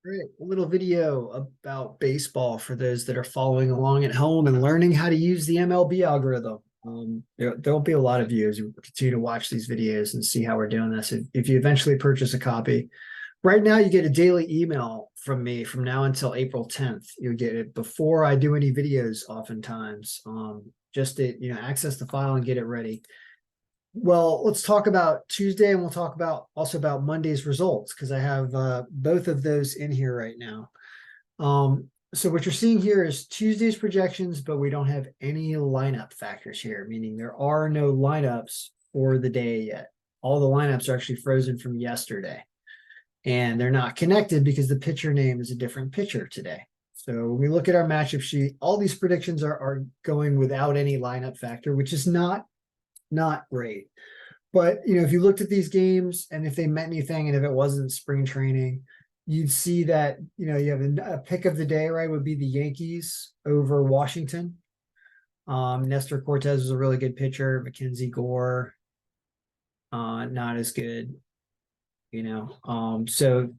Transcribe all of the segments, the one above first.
Great. A little video about baseball for those that are following along at home and learning how to use the MLB algorithm. There'll be a lot of viewers who continue to watch these videos and see how we're doing this. If you eventually purchase a copy, right now you get a daily email from me from now until April 10th. You'll get it before I do any videos, oftentimes, just to access the file and get it ready. Well, let's talk about Tuesday, and we'll talk about also about Monday's results because I have both of those in here right now. So what you're seeing here is Tuesday's projections, but we don't have any lineup factors here, meaning there are no lineups for the day yet. All the lineups are actually frozen from yesterday, and they're not connected because the pitcher name is a different pitcher today. So when we look at our matchup sheet, all these predictions are going without any lineup factor, which is not great. But if you looked at these games and if they meant anything, and if it wasn't spring training, you'd see that you have a pick of the day, right? Would be the Yankees over Washington. Nestor Cortez was a really good pitcher. Mackenzie Gore, not as good. So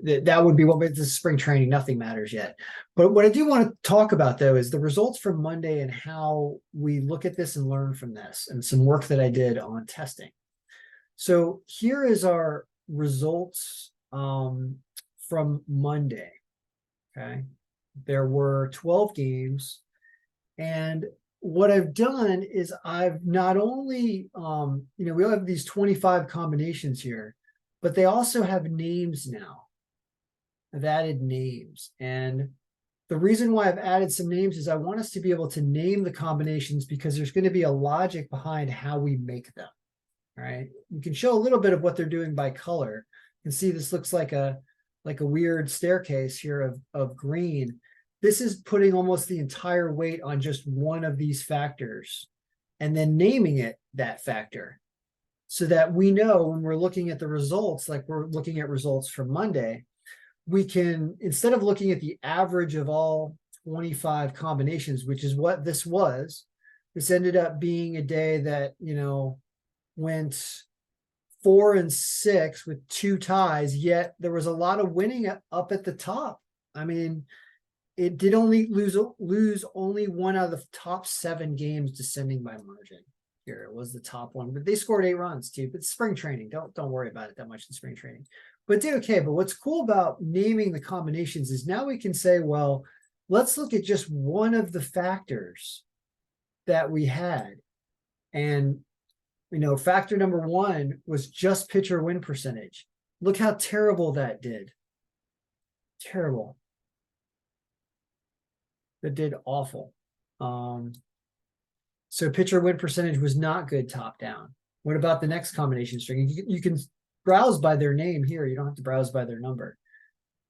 that would be what this is spring training. Nothing matters yet. But what I do want to talk about, though, is the results from Monday and how we look at this and learn from this, and some work that I did on testing. So here is our results from Monday. Okay. There were 12 games. And what I've done is I've not only, we all have these 25 combinations here, but they also have names now. I've added names. And the reason why I've added some names is I want us to be able to name the combinations because there's going to be a logic behind how we make them. All right. You can show a little bit of what they're doing by color. You can see this looks like a weird staircase here of green. This is putting almost the entire weight on just one of these factors and then naming it that factor, so that we know when we're looking at the results, like we're looking at results from Monday, we can, instead of looking at the average of all 25 combinations, which is what this was, this ended up being a day that, went 4-6 with 2 ties, yet there was a lot of winning up at the top. I mean, it did only lose only one out of the top 7 games descending by margin. Here it was the top one, but they scored 8 runs too. But spring training, don't worry about it that much in spring training. But did okay. But what's cool about naming the combinations is now we can say, well, let's look at just one of the factors that we had. And factor number 1 was just pitcher win percentage. Look how terrible that did. Terrible. That did awful. So pitcher win percentage was not good top down. What about the next combination string? You can browse by their name here. You don't have to browse by their number.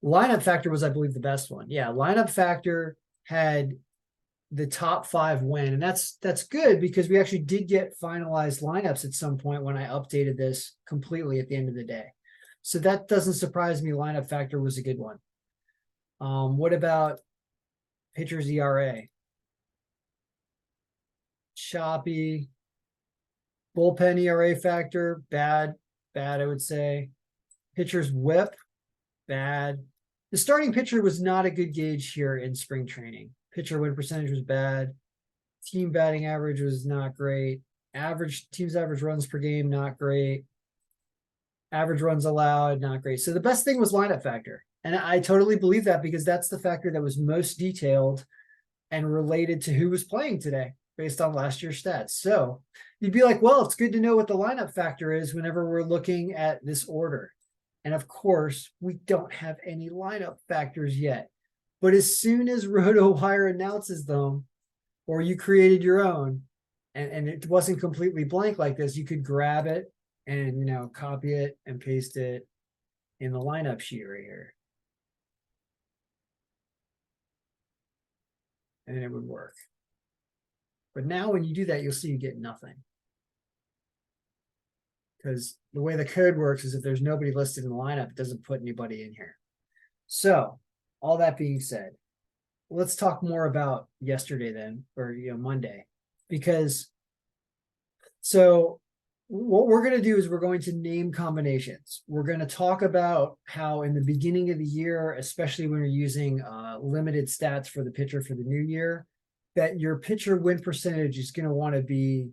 Lineup factor was, I believe, the best one. Yeah, lineup factor had the top 5 win. And that's good because we actually did get finalized lineups at some point when I updated this completely at the end of the day. So that doesn't surprise me. Lineup factor was a good one. What about pitcher's ERA? Choppy. Bullpen ERA factor, bad, I would say. Pitcher's whip, bad. The starting pitcher was not a good gauge here in spring training. Pitcher win percentage was bad. Team batting average was not great. Team's average runs per game, not great. Average runs allowed, not great. So the best thing was lineup factor. And I totally believe that because that's the factor that was most detailed and related to who was playing today based on last year's stats. So you'd be like, well, it's good to know what the lineup factor is whenever we're looking at this order. And of course, we don't have any lineup factors yet. But as soon as RotoWire announces them, or you created your own, and it wasn't completely blank like this, you could grab it and copy it and paste it in the lineup sheet right here. And it would work. But now when you do that, you'll see you get nothing. Because the way the code works is if there's nobody listed in the lineup, it doesn't put anybody in here. So all that being said, let's talk more about yesterday then, or Monday. Because so what we're going to do is we're going to name combinations. We're going to talk about how in the beginning of the year, especially when you're using limited stats for the pitcher for the new year, that your pitcher win percentage is going to want to be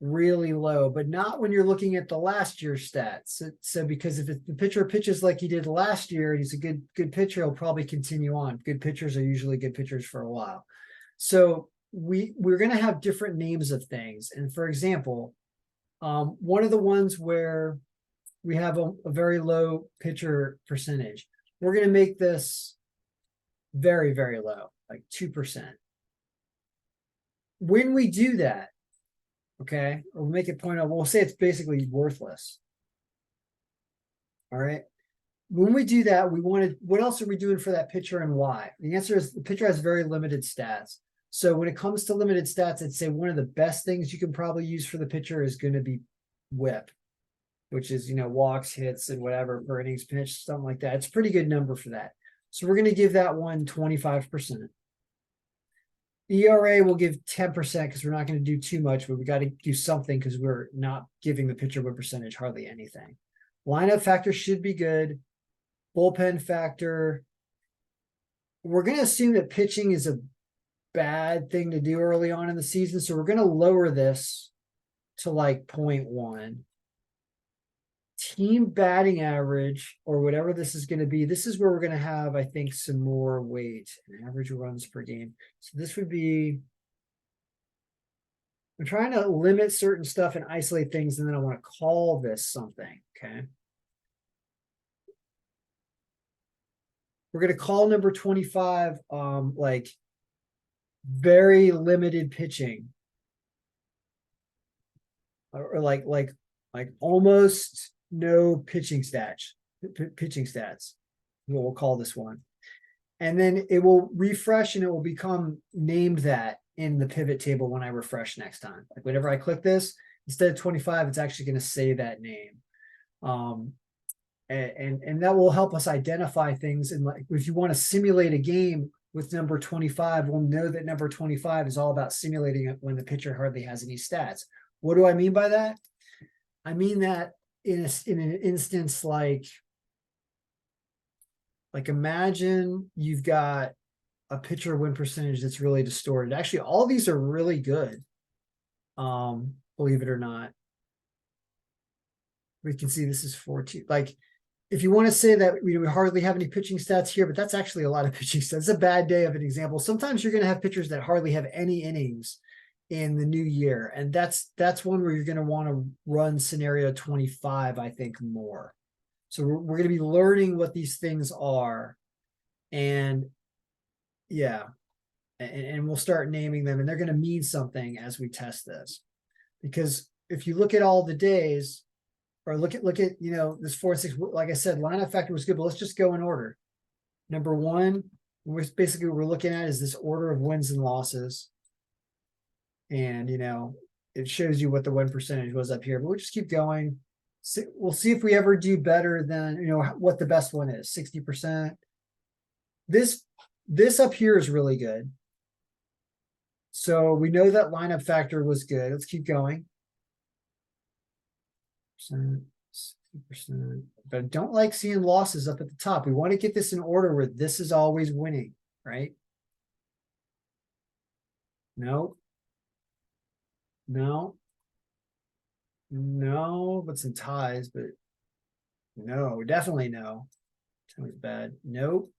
really low, but not when you're looking at the last year's stats. So because if the pitcher pitches like he did last year, he's a good pitcher, he'll probably continue on. Good pitchers are usually good pitchers for a while. So we're going to have different names of things. And for example, one of the ones where we have a very low pitcher percentage, we're going to make this very, very low, like 2%. When we do that, okay, we'll make it point out, we'll say it's basically worthless. All right. When we do that, we want to, what else are we doing for that pitcher and why? The answer is the pitcher has very limited stats. So when it comes to limited stats, I'd say one of the best things you can probably use for the pitcher is going to be whip, which is, walks, hits, and whatever per innings pitched, something like that. It's a pretty good number for that. So we're going to give that one 25%. ERA will give 10% because we're not going to do too much, but we got to do something because we're not giving the pitcher win percentage hardly anything. Lineup factor should be good. Bullpen factor. We're going to assume that pitching is a bad thing to do early on in the season. So we're going to lower this to like 0.1. Team batting average, or whatever this is going to be, this is where we're going to have, I think, some more weight. Average runs per game. So this would be, I'm trying to limit certain stuff and isolate things, and then I want to call this something, okay? We're going to call number 25 like very limited pitching, or like almost no pitching stats. We'll call this one, and then it will refresh and it will become named that in the pivot table when I refresh next time. Like whenever I click this, instead of 25, it's actually going to say that name. And that will help us identify things. And like, if you want to simulate a game with number 25, we'll know that number 25 is all about simulating it when the pitcher hardly has any stats. What do I mean by that? I mean that in an instance like imagine you've got a pitcher win percentage that's really distorted. Actually, all these are really good. Believe it or not. We can see this is 14. Like, if you want to say that we hardly have any pitching stats here, but that's actually a lot of pitching stats. It's a bad day of an example. Sometimes you're going to have pitchers that hardly have any innings in the new year. And that's one where you're going to want to run scenario 25, I think, more. So we're going to be learning what these things are. And yeah, and we'll start naming them, and they're going to mean something as we test this. Because if you look at all the days, or look at this 4 and 6, like I said, lineup factor was good, but let's just go in order. Number one, basically what we're looking at is this order of wins and losses. And, it shows you what the win percentage was up here, but we'll just keep going. We'll see if we ever do better than, what the best one is, 60%. This up here is really good. So we know that lineup factor was good. Let's keep going. 60%. But I don't like seeing losses up at the top. We want to get this in order where this is always winning, right? No. But some ties, but no, definitely no. That was bad. Nope.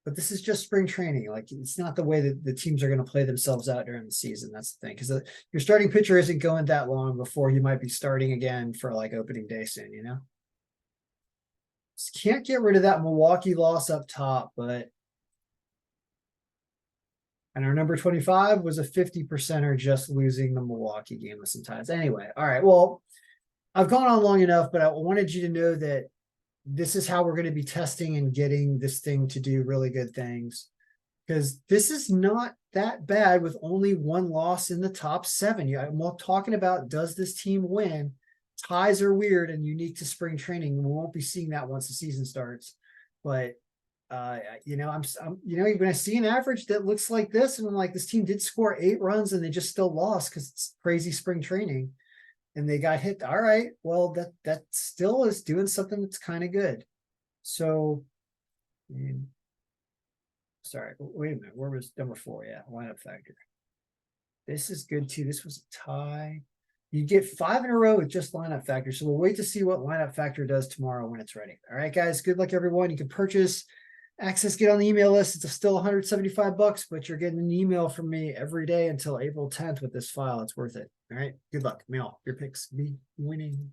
But this is just spring training. Like, it's not the way that the teams are going to play themselves out during the season. That's the thing. Because your starting pitcher isn't going that long before he might be starting again for like opening day soon, Just can't get rid of that Milwaukee loss up top, but. And our number 25 was a 50%er just losing the Milwaukee game with some ties. Anyway, all right. Well, I've gone on long enough, but I wanted you to know that this is how we're going to be testing and getting this thing to do really good things, because this is not that bad with only one loss in the top 7. I'm talking about, does this team win? Ties are weird and unique to spring training. We won't be seeing that once the season starts, but When I see an average that looks like this, and I'm like, this team did score 8 runs and they just still lost because it's crazy spring training and they got hit. All right, well, that still is doing something that's kind of good. So, sorry, wait a minute. Where was number 4? Yeah, lineup factor. This is good too. This was a tie. You get 5 in a row with just lineup factor. So we'll wait to see what lineup factor does tomorrow when it's ready. All right, guys. Good luck, everyone. You can purchase access, get on the email list. It's still $175, but you're getting an email from me every day until April 10th with this file. It's worth it. All right. Good luck. May all your picks be winning.